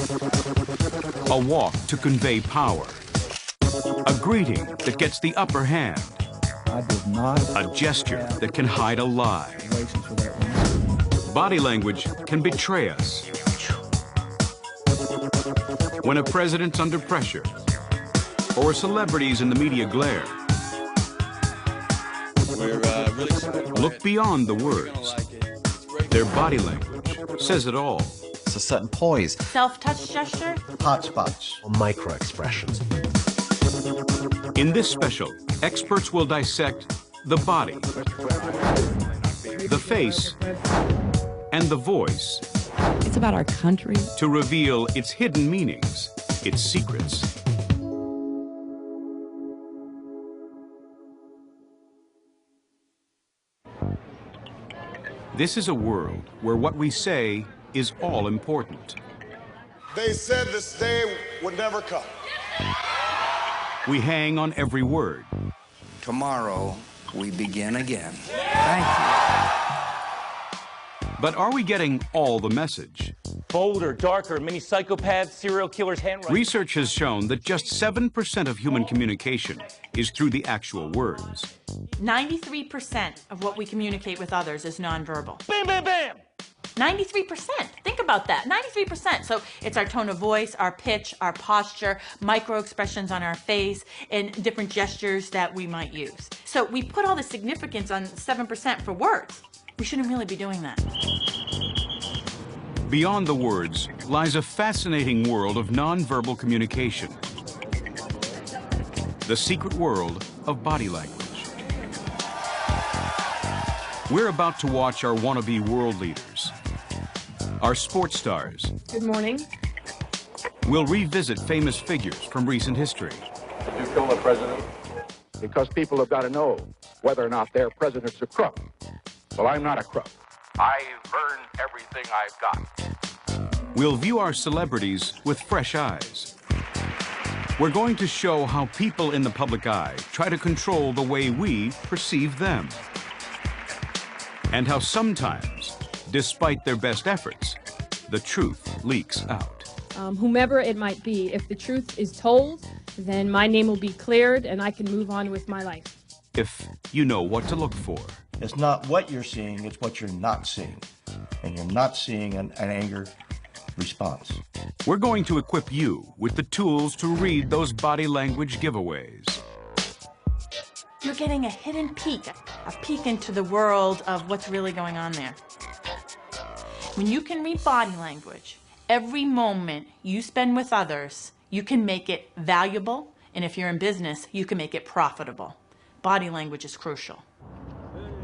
A walk to convey power. A greeting that gets the upper hand. I did not. A gesture that can hide a lie. Body language can betray us. When a president's under pressure, or a celebrity's in the media glare, look beyond the words. Their body language says it all. It's a certain poise. Self-touch gesture. Hotspots. Micro-expressions. In this special, experts will dissect the body, the face, and the voice. It's about our country. To reveal its hidden meanings, its secrets. This is a world where what we say is all important. They said this day would never come. We hang on every word. Tomorrow, we begin again. Thank you. But are we getting all the message? Bolder, darker, many psychopaths, serial killers' handwriting. Research has shown that just 7% of human communication is through the actual words. 93% of what we communicate with others is nonverbal. Bam, bam, bam! 93%. Think about that. 93%. So it's our tone of voice, our pitch, our posture, micro expressions on our face, and different gestures that we might use. So we put all the significance on 7% for words. We shouldn't really be doing that. Beyond the words lies a fascinating world of nonverbal communication. The secret world of body language. We're about to watch our wannabe world leaders, our sports stars. Good morning. We'll revisit famous figures from recent history. Did you kill the president? Because people have got to know whether or not their president's a crook. Well, I'm not a crook. I've earned everything I've got. We'll view our celebrities with fresh eyes. We're going to show how people in the public eye try to control the way we perceive them. And how sometimes, despite their best efforts, the truth leaks out. Whomever it might be, if the truth is told, then my name will be cleared and I can move on with my life. If you know what to look for. It's not what you're seeing, it's what you're not seeing. And you're not seeing an anger response. We're going to equip you with the tools to read those body language giveaways. You're getting a hidden peek, a peek into the world of what's really going on there. When you can read body language, every moment you spend with others, you can make it valuable, and if you're in business, you can make it profitable. Body language is crucial.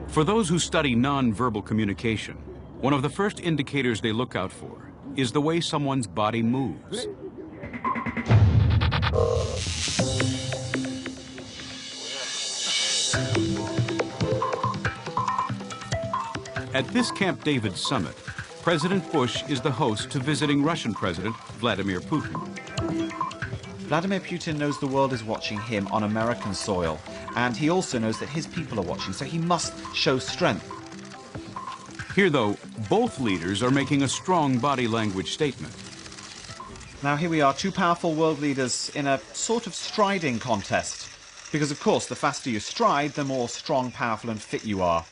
For those who study nonverbal communication, one of the first indicators they look out for is the way someone's body moves. At this Camp David summit, President Bush is the host to visiting Russian President Vladimir Putin. Vladimir Putin knows the world is watching him on American soil, and he also knows that his people are watching, so he must show strength. Here, though, both leaders are making a strong body language statement. Now here we are, two powerful world leaders in a sort of striding contest. Because, of course, the faster you stride, the more strong, powerful, and fit you are.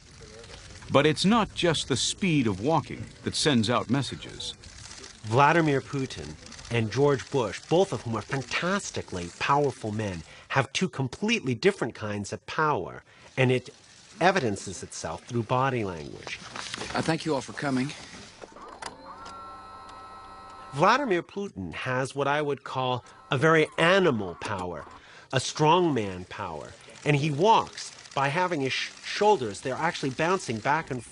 But it's not just the speed of walking that sends out messages. Vladimir Putin and George Bush, both of whom are fantastically powerful men, have two completely different kinds of power, and it evidences itself through body language. I thank you all for coming. Vladimir Putin has what I would call a very animal power, a strongman power, and he walks by having his shoulders, they're actually bouncing back and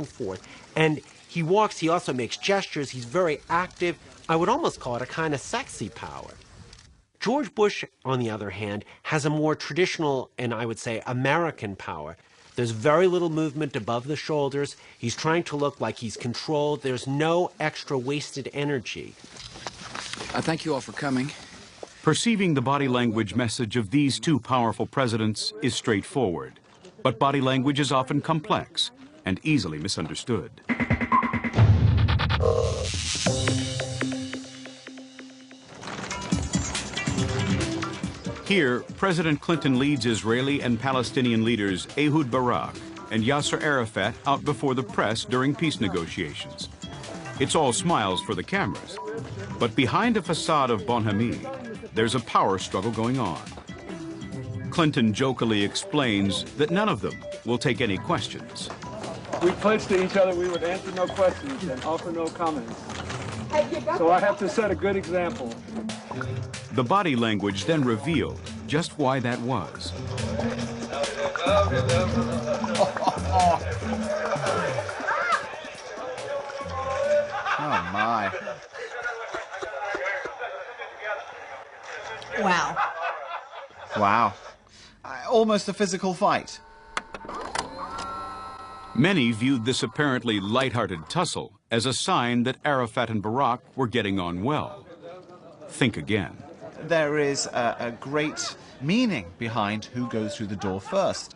forth, and he walks, he also makes gestures, he's very active. I would almost call it a kind of sexy power. George Bush, on the other hand, has a more traditional and I would say American power. There's very little movement above the shoulders. He's trying to look like he's controlled. There's no extra wasted energy. I thank you all for coming. Perceiving the body language message of these two powerful presidents is straightforward, but body language is often complex and easily misunderstood. Here, President Clinton leads Israeli and Palestinian leaders Ehud Barak and Yasser Arafat out before the press during peace negotiations. It's all smiles for the cameras. But behind a facade of bonhomie, there's a power struggle going on. Clinton jokingly explains that none of them will take any questions. We pledged to each other we would answer no questions and offer no comments. So I have to set a good example. The body language then revealed just why that was. Oh, my. Wow. Wow. Almost a physical fight. Many viewed this apparently light-hearted tussle as a sign that Arafat and Barak were getting on well. Think again. There is a great meaning behind who goes through the door first.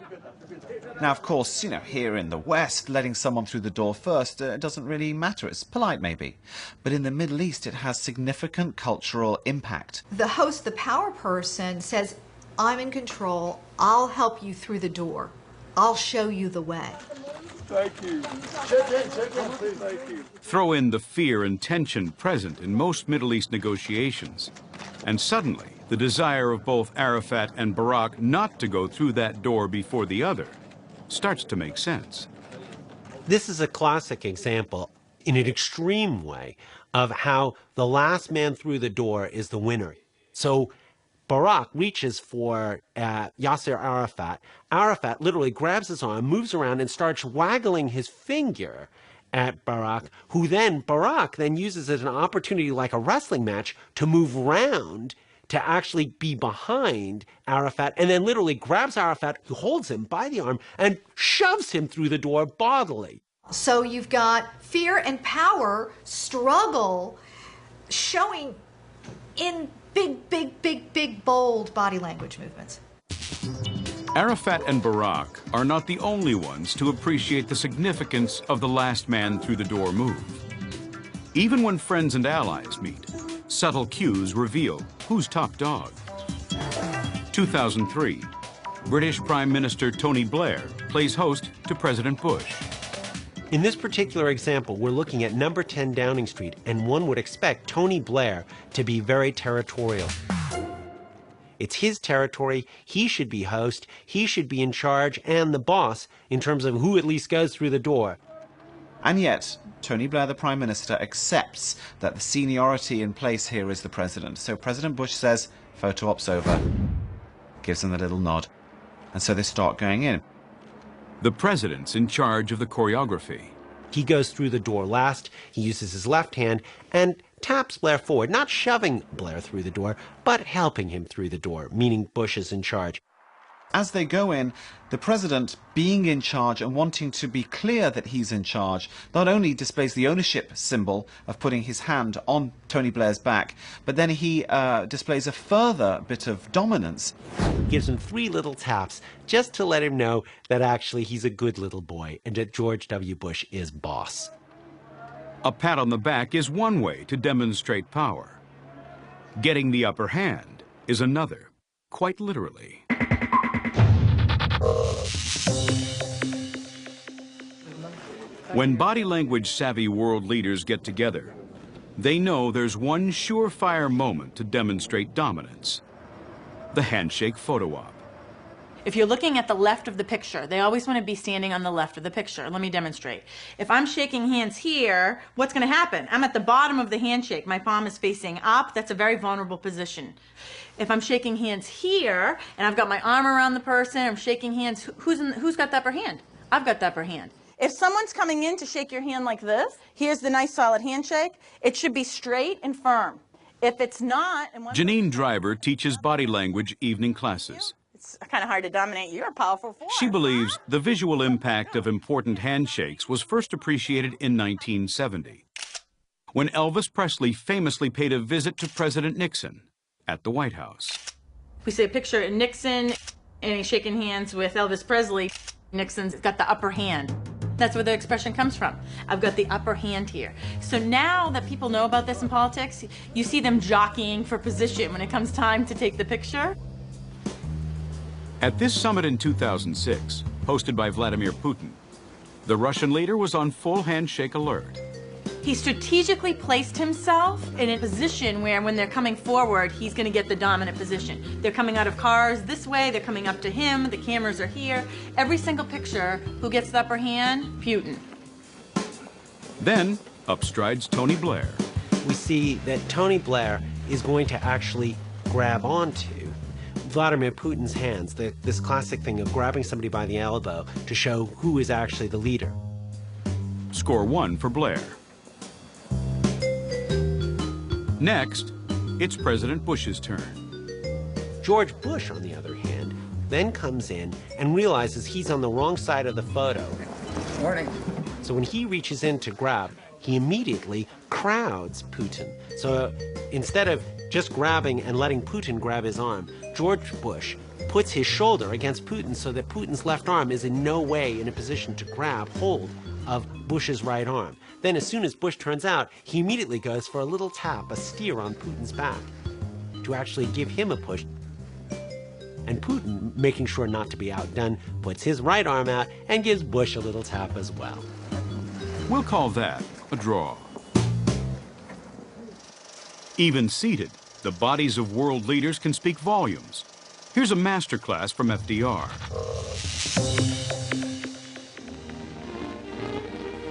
Now, of course, here in the West, letting someone through the door first doesn't really matter. It's polite, maybe. But in the Middle East, it has significant cultural impact. The host, the power person, says, I'm in control. I'll help you through the door. I'll show you the way. Thank you. Thank you. Throw in the fear and tension present in most Middle East negotiations, and suddenly the desire of both Arafat and Barak not to go through that door before the other starts to make sense. This is a classic example, in an extreme way, of how the last man through the door is the winner. So Barak reaches for Yasser Arafat. Arafat literally grabs his arm, moves around, and starts waggling his finger at Barak, who then, Barak then uses it as an opportunity, like a wrestling match, to move round to actually be behind Arafat, and then literally grabs Arafat, who holds him by the arm, and shoves him through the door bodily. So you've got fear and power struggle showing in big, bold body language movements. Arafat and Barak are not the only ones to appreciate the significance of the last man through the door move. Even when friends and allies meet, subtle cues reveal who's top dog. 2003, British Prime Minister Tony Blair plays host to President Bush. In this particular example, we're looking at number 10 Downing Street, and one would expect Tony Blair to be very territorial. It's his territory, he should be host, he should be in charge and the boss in terms of who at least goes through the door. And yet, Tony Blair, the Prime Minister, accepts that the seniority in place here is the President. So President Bush says, photo op's over, gives them the little nod. And so they start going in. The President's in charge of the choreography. He goes through the door last, he uses his left hand, and taps Blair forward, not shoving Blair through the door, but helping him through the door, meaning Bush is in charge. As they go in, the President, being in charge and wanting to be clear that he's in charge, not only displays the ownership symbol of putting his hand on Tony Blair's back, but then he displays a further bit of dominance. Gives him 3 little taps just to let him know that actually he's a good little boy and that George W. Bush is boss. A pat on the back is one way to demonstrate power. Getting the upper hand is another, quite literally. When body language savvy world leaders get together, they know there's one surefire moment to demonstrate dominance: the handshake photo op. If you're looking at the left of the picture, they always want to be standing on the left of the picture. Let me demonstrate. If I'm shaking hands here, what's going to happen? I'm at the bottom of the handshake. My palm is facing up. That's a very vulnerable position. If I'm shaking hands here, and I've got my arm around the person, I'm shaking hands, who's got the upper hand? I've got the upper hand. If someone's coming in to shake your hand like this, here's the nice solid handshake. It should be straight and firm. If it's not... Janine Driver teaches body language evening classes. It's kind of hard to dominate. You're a powerful force. She believes the visual impact of important handshakes was first appreciated in 1970, when Elvis Presley famously paid a visit to President Nixon at the White House. We see a picture of Nixon, and he's shaking hands with Elvis Presley. Nixon's got the upper hand. That's where the expression comes from. I've got the upper hand here. So now that people know about this in politics, you see them jockeying for position when it comes time to take the picture. At this summit in 2006, hosted by Vladimir Putin, the Russian leader was on full handshake alert. He strategically placed himself in a position where when they're coming forward, he's going to get the dominant position. They're coming out of cars this way, they're coming up to him, the cameras are here. Every single picture, who gets the upper hand? Putin. Then, up strides Tony Blair. We see that Tony Blair is going to actually grab onto Vladimir Putin's hands, this classic thing of grabbing somebody by the elbow to show who is actually the leader. Score 1 for Blair. Next, it's President Bush's turn. George Bush, on the other hand, then comes in and realizes he's on the wrong side of the photo. Morning. So when he reaches in to grab, he immediately crowds Putin. So instead of just grabbing and letting Putin grab his arm, George Bush puts his shoulder against Putin so that Putin's left arm is in no way in a position to grab hold of Bush's right arm. Then as soon as Bush turns out, he immediately goes for a little tap, a steer on Putin's back to actually give him a push. And Putin, making sure not to be outdone, puts his right arm out and gives Bush a little tap as well. We'll call that a draw. Even seated, the bodies of world leaders can speak volumes. Here's a masterclass from FDR.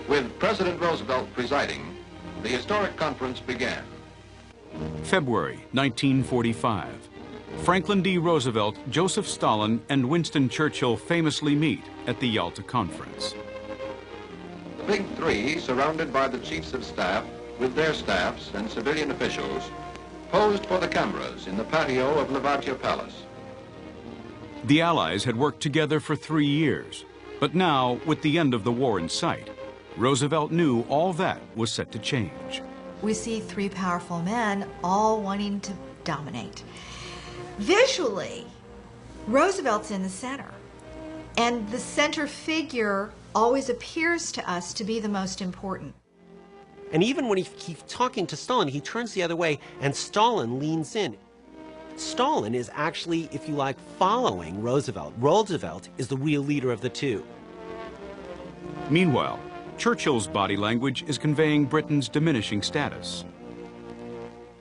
With President Roosevelt presiding, the historic conference began. February 1945. Franklin D. Roosevelt, Joseph Stalin, and Winston Churchill famously meet at the Yalta Conference. The Big Three, surrounded by the chiefs of staff, with their staffs and civilian officials, posed for the cameras in the patio of Lavatia Palace. The Allies had worked together for 3 years, but now, with the end of the war in sight, Roosevelt knew all that was set to change. We see three powerful men all wanting to dominate. Visually, Roosevelt's in the center, and the center figure always appears to us to be the most important. And even when he's talking to Stalin, he turns the other way and Stalin leans in. Stalin is actually, if you like, following Roosevelt. Roosevelt is the real leader of the two. Meanwhile, Churchill's body language is conveying Britain's diminishing status.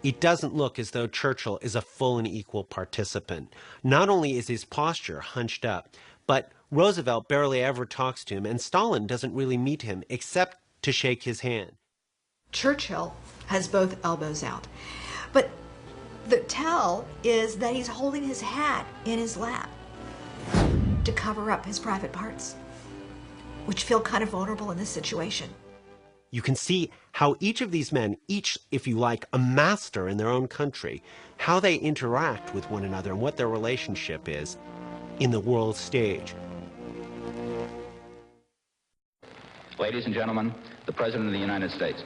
It doesn't look as though Churchill is a full and equal participant. Not only is his posture hunched up, but Roosevelt barely ever talks to him, and Stalin doesn't really meet him except to shake his hand. Churchill has both elbows out, but the tell is that he's holding his hat in his lap to cover up his private parts, which feel kind of vulnerable in this situation. You can see how each of these men, each, if you like, a master in their own country, how they interact with one another and what their relationship is in the world stage. Ladies and gentlemen, the President of the United States.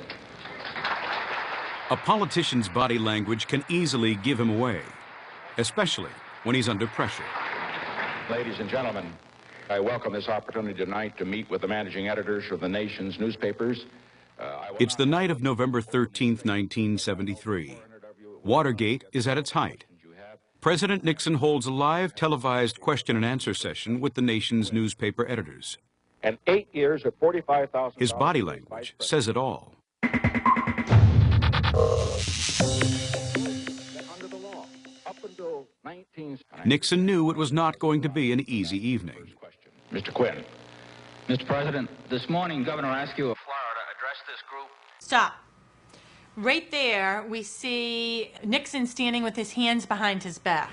A politician's body language can easily give him away, especially when he's under pressure. Ladies and gentlemen, I welcome this opportunity tonight to meet with the managing editors of the nation's newspapers. It's the night of November 13th, 1973. Watergate is at its height. President Nixon holds a live televised question and answer session with the nation's newspaper editors. And 8 years of $45,000. His body language says it all. Nixon knew it was not going to be an easy evening. Mr. Quinn. Mr. President, this morning Governor Askew of Florida addressed this group. Stop. Right there, we see Nixon standing with his hands behind his back,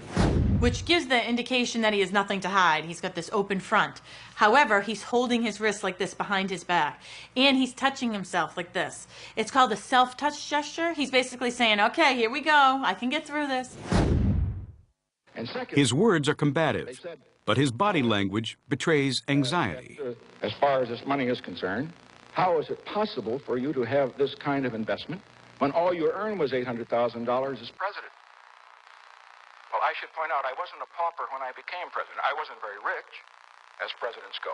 which gives the indication that he has nothing to hide. He's got this open front. However, he's holding his wrist like this behind his back, and he's touching himself like this. It's called a self-touch gesture. He's basically saying, okay, here we go. I can get through this. His words are combative, but his body language betrays anxiety. As far as this money is concerned, how is it possible for you to have this kind of investment when all you earned was $800,000 as president? Well, I should point out, I wasn't a pauper when I became president. I wasn't very rich, as presidents go.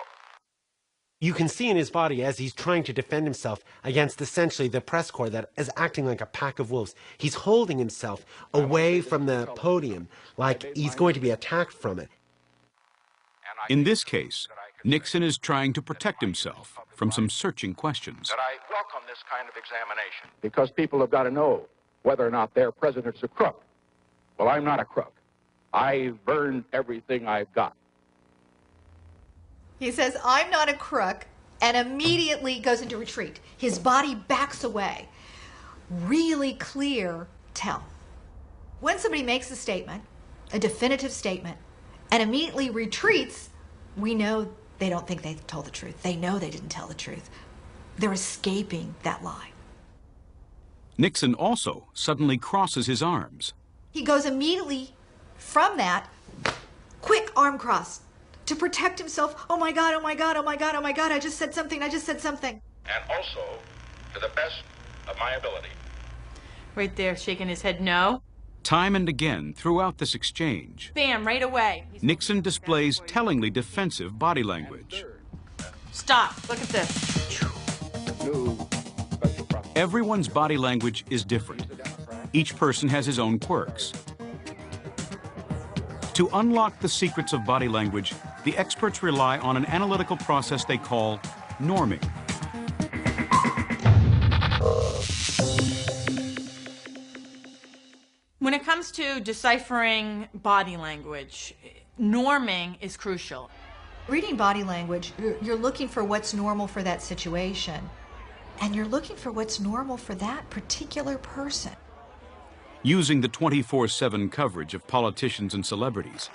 You can see in his body as he's trying to defend himself against essentially the press corps that is acting like a pack of wolves. He's holding himself away from the podium like he's going to be attacked from it. In this case, Nixon is trying to protect himself from some searching questions. That I welcome this kind of examination because people have got to know whether or not their president's a crook. Well, I'm not a crook. I've earned everything I've got. He says, I'm not a crook, and immediately goes into retreat. His body backs away. Really clear tell. When somebody makes a statement, a definitive statement, and immediately retreats, we know they don't think they told the truth. They know they didn't tell the truth. They're escaping that lie. Nixon also suddenly crosses his arms. He goes immediately from that, quick arm cross, to protect himself. Oh my God, oh my God, oh my God, oh my God, I just said something, I just said something. And also, to the best of my ability. Right there, shaking his head no. Time and again throughout this exchange, Bam, right away. Nixon displays tellingly defensive body language. Stop, look at this. Everyone's body language is different. Each person has his own quirks. To unlock the secrets of body language, the experts rely on an analytical process they call norming. When it comes to deciphering body language, norming is crucial. Reading body language, you're looking for what's normal for that situation. And you're looking for what's normal for that particular person. Using the 24/7 coverage of politicians and celebrities,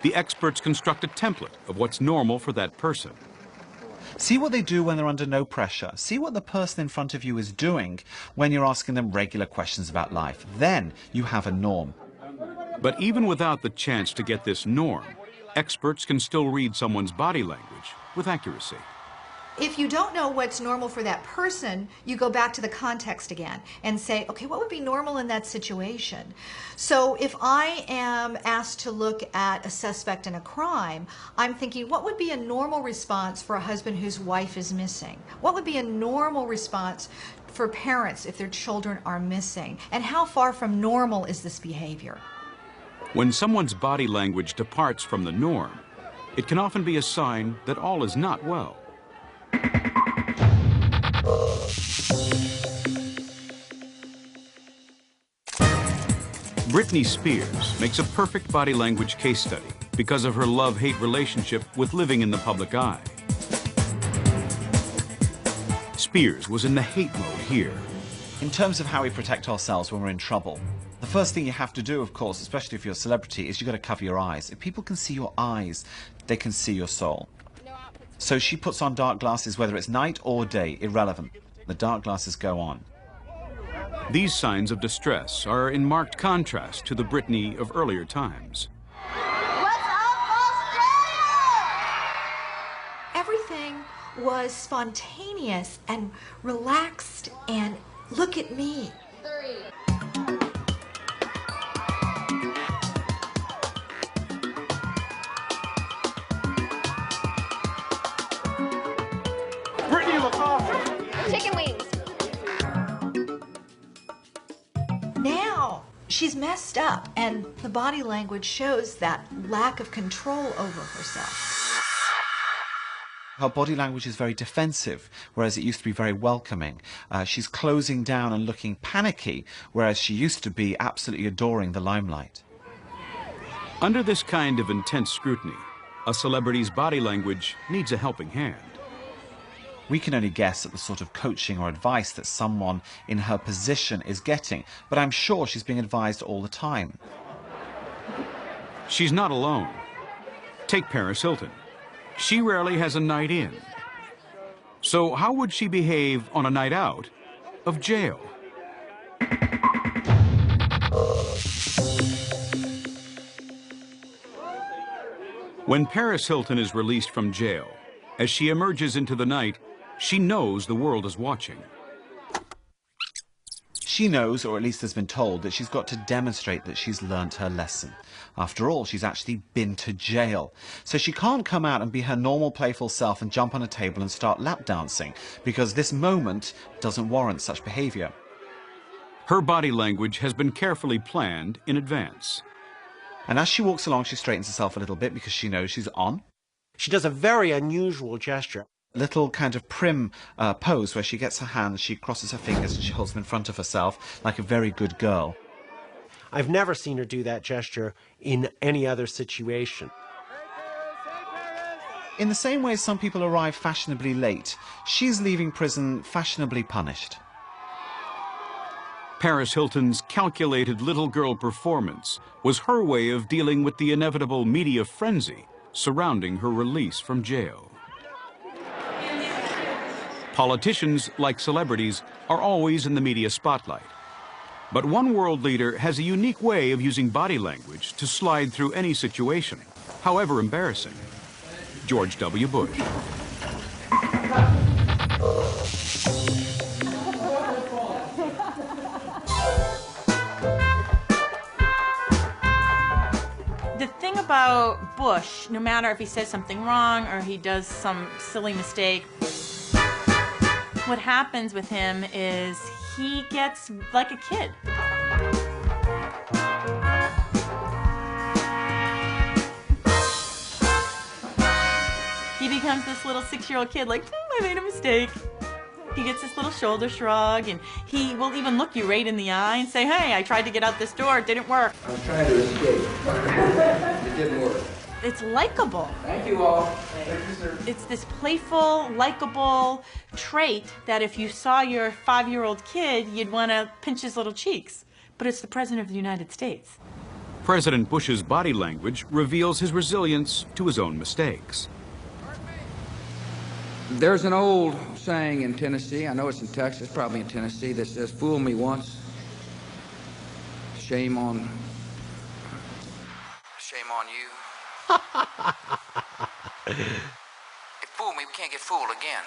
the experts construct a template of what's normal for that person. See what they do when they're under no pressure. See what the person in front of you is doing when you're asking them regular questions about life. Then you have a norm. But even without the chance to get this norm, experts can still read someone's body language with accuracy. If you don't know what's normal for that person, you go back to the context again and say, okay, what would be normal in that situation? So if I am asked to look at a suspect in a crime, I'm thinking, what would be a normal response for a husband whose wife is missing? What would be a normal response for parents if their children are missing? And how far from normal is this behavior? When someone's body language departs from the norm, it can often be a sign that all is not well. Britney Spears makes a perfect body language case study because of her love-hate relationship with living in the public eye. Spears was in the hate mode here. In terms of how we protect ourselves when we're in trouble, the first thing you have to do, of course, especially if you're a celebrity, is you've got to cover your eyes. If people can see your eyes, they can see your soul. So she puts on dark glasses, whether it's night or day, irrelevant. The dark glasses go on. These signs of distress are in marked contrast to the Britney of earlier times. What's up, Australia? Everything was spontaneous and relaxed and look at me. Chicken wings. Now she's messed up, and the body language shows that lack of control over herself. Her body language is very defensive, whereas it used to be very welcoming. She's closing down and looking panicky, whereas she used to be absolutely adoring the limelight. Under this kind of intense scrutiny, a celebrity's body language needs a helping hand. We can only guess at the sort of coaching or advice that someone in her position is getting, but I'm sure she's being advised all the time. She's not alone. Take Paris Hilton. She rarely has a night in. So how would she behave on a night out of jail? When Paris Hilton is released from jail, as she emerges into the night, she knows the world is watching. She knows, or at least has been told, that she's got to demonstrate that she's learnt her lesson. After all, she's actually been to jail. So she can't come out and be her normal playful self and jump on a table and start lap dancing, because this moment doesn't warrant such behavior. Her body language has been carefully planned in advance. And as she walks along, she straightens herself a little bit because she knows she's on. She does a very unusual gesture. Little kind of prim pose where she gets her hands, she crosses her fingers and she holds them in front of herself like a very good girl. I've never seen her do that gesture in any other situation. In the same way some people arrive fashionably late, she's leaving prison fashionably punished. Paris Hilton's calculated little girl performance was her way of dealing with the inevitable media frenzy surrounding her release from jail. Politicians, like celebrities, are always in the media spotlight. But one world leader has a unique way of using body language to slide through any situation, however embarrassing. George W. Bush. The thing about Bush, no matter if he says something wrong or he does some silly mistake, what happens with him is he gets like a kid. He becomes this little 6-year-old kid like, I made a mistake. He gets this little shoulder shrug, and he will even look you right in the eye and say, hey, I tried to get out this door, it didn't work. I was trying to escape. It didn't work. It's likable. Thank you all. Thank you, sir. It's this playful, likable trait that if you saw your 5-year-old kid, you'd want to pinch his little cheeks. But it's the President of the United States. President Bush's body language reveals his resilience to his own mistakes. There's an old saying in Tennessee, I know it's in Texas, probably in Tennessee, that says, fool me once, shame on you. If fool me, we can't get fooled again.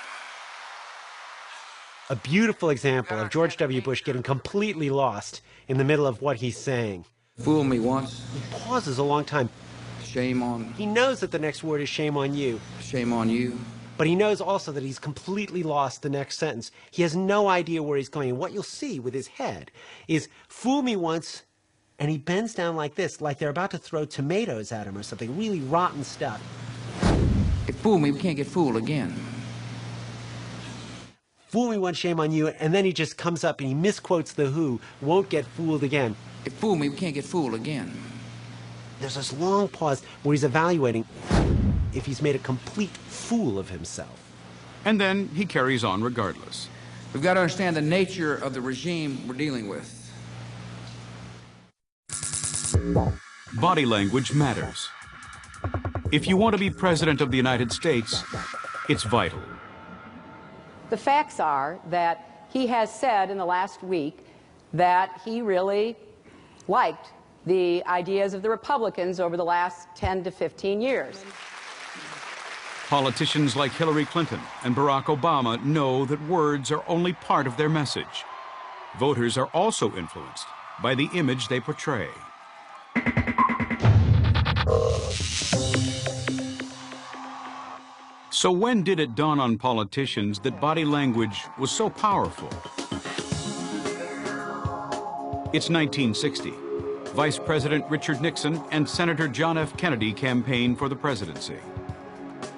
A beautiful example of George W. Bush getting completely lost in the middle of what he's saying. Fool me once. He pauses a long time. Shame on. He knows that the next word is shame on you. Shame on you. But he knows also that he's completely lost the next sentence. He has no idea where he's going. And what you'll see with his head is, fool me once, and he bends down like this, like they're about to throw tomatoes at him or something, really rotten stuff. If fool me, we can't get fooled again. Fool me once, shame on you, and then he just comes up and he misquotes the Who, won't get fooled again. If fool me, we can't get fooled again. There's this long pause where he's evaluating if he's made a complete fool of himself. And then he carries on regardless. We've got to understand the nature of the regime we're dealing with. Body language matters. If you want to be President of the United States, it's vital. The facts are that he has said in the last week that he really liked the ideas of the Republicans over the last 10 to 15 years. Politicians like Hillary Clinton and Barack Obama know that words are only part of their message. Voters are also influenced by the image they portray. So when did it dawn on politicians that body language was so powerful? It's 1960. Vice President Richard Nixon and Senator John F. Kennedy campaigned for the presidency.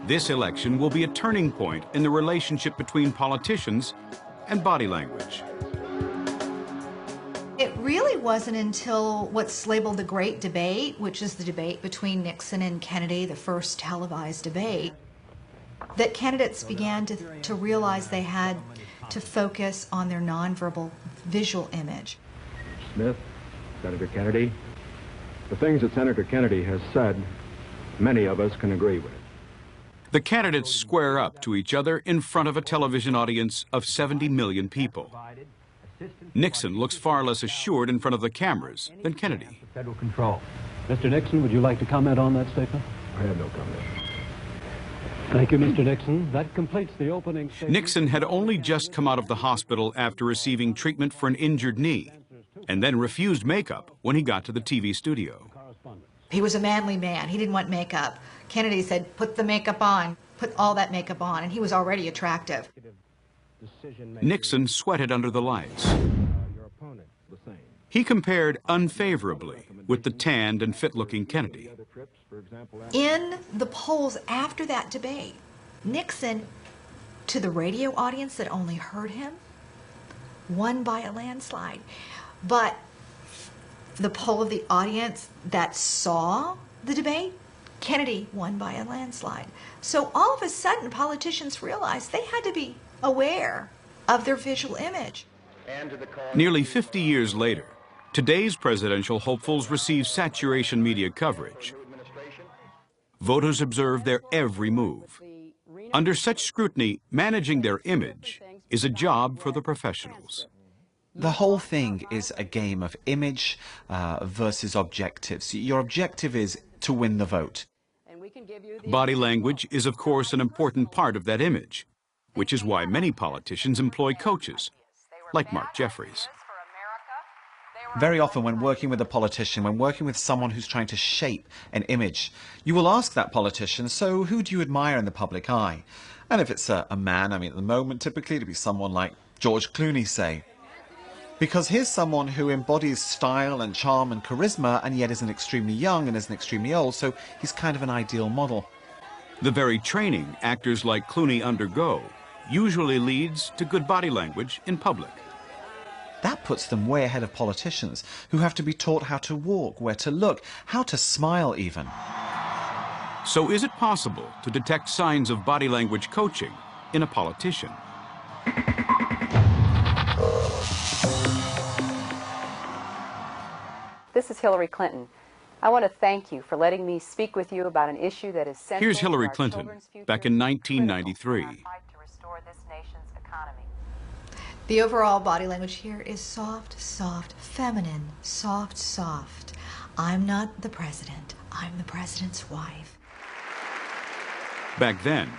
This election will be a turning point in the relationship between politicians and body language. It really wasn't until what's labeled the Great Debate, which is the debate between Nixon and Kennedy, the first televised debate, that candidates began to realize they had to focus on their nonverbal visual image. Smith, Senator Kennedy, the things that Senator Kennedy has said, many of us can agree with. The candidates square up to each other in front of a television audience of 70 million people. Nixon looks far less assured in front of the cameras than Kennedy. Federal control. Mr. Nixon, would you like to comment on that statement? I have no comment. Thank you, Mr. Nixon. That completes the opening statement. Nixon had only just come out of the hospital after receiving treatment for an injured knee, and then refused makeup when he got to the TV studio. He was a manly man. He didn't want makeup. Kennedy said, put the makeup on, put all that makeup on, and he was already attractive. Nixon sweated under the lights. He compared unfavorably with the tanned and fit-looking Kennedy. In the polls after that debate, Nixon, to the radio audience that only heard him, won by a landslide. But the poll of the audience that saw the debate, Kennedy won by a landslide. So all of a sudden, politicians realized they had to be aware of their visual image. Nearly 50 years later, today's presidential hopefuls receive saturation media coverage. Voters observe their every move. Under such scrutiny, managing their image is a job for the professionals. The whole thing is a game of image versus objectives. Your objective is to win the vote. Body language is, of course, an important part of that image, which is why many politicians employ coaches, like Mark Jeffries. Very often when working with a politician, when working with someone who's trying to shape an image, you will ask that politician, so who do you admire in the public eye? And if it's a man, I mean, at the moment, typically it'd be someone like George Clooney, say. Because here's someone who embodies style and charm and charisma, and yet isn't extremely young and isn't extremely old, so he's kind of an ideal model. The very training actors like Clooney undergo usually leads to good body language in public. That puts them way ahead of politicians, who have to be taught how to walk, where to look, how to smile even. So is it possible to detect signs of body language coaching in a politician? This is Hillary Clinton. I want to thank you for letting me speak with you about an issue that is central Here's Hillary to our Clinton children's future, back in 1993. critical in our fight to restore this nation's economy. The overall body language here is soft, soft, feminine, soft, soft. I'm not the president. I'm the president's wife. Back then,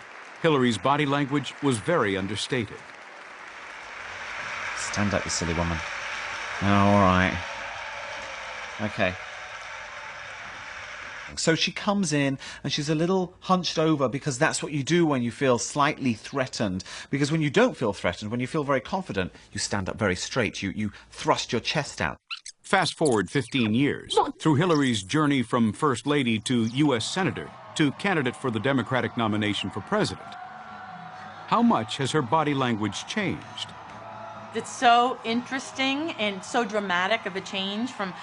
Hillary's body language was very understated. Stand up, you silly woman. Oh, all right. Okay. So she comes in and she's a little hunched over, because that's what you do when you feel slightly threatened. Because when you don't feel threatened, when you feel very confident, you stand up very straight. You thrust your chest out. Fast forward 15 years, through Hillary's journey from First Lady to U.S. Senator to candidate for the Democratic nomination for president. How much has her body language changed? It's so interesting and so dramatic of a change from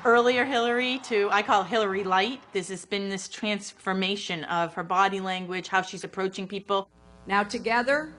earlier Hillary to, I call Hillary Light. There's been this transformation of her body language, how she's approaching people. Now together,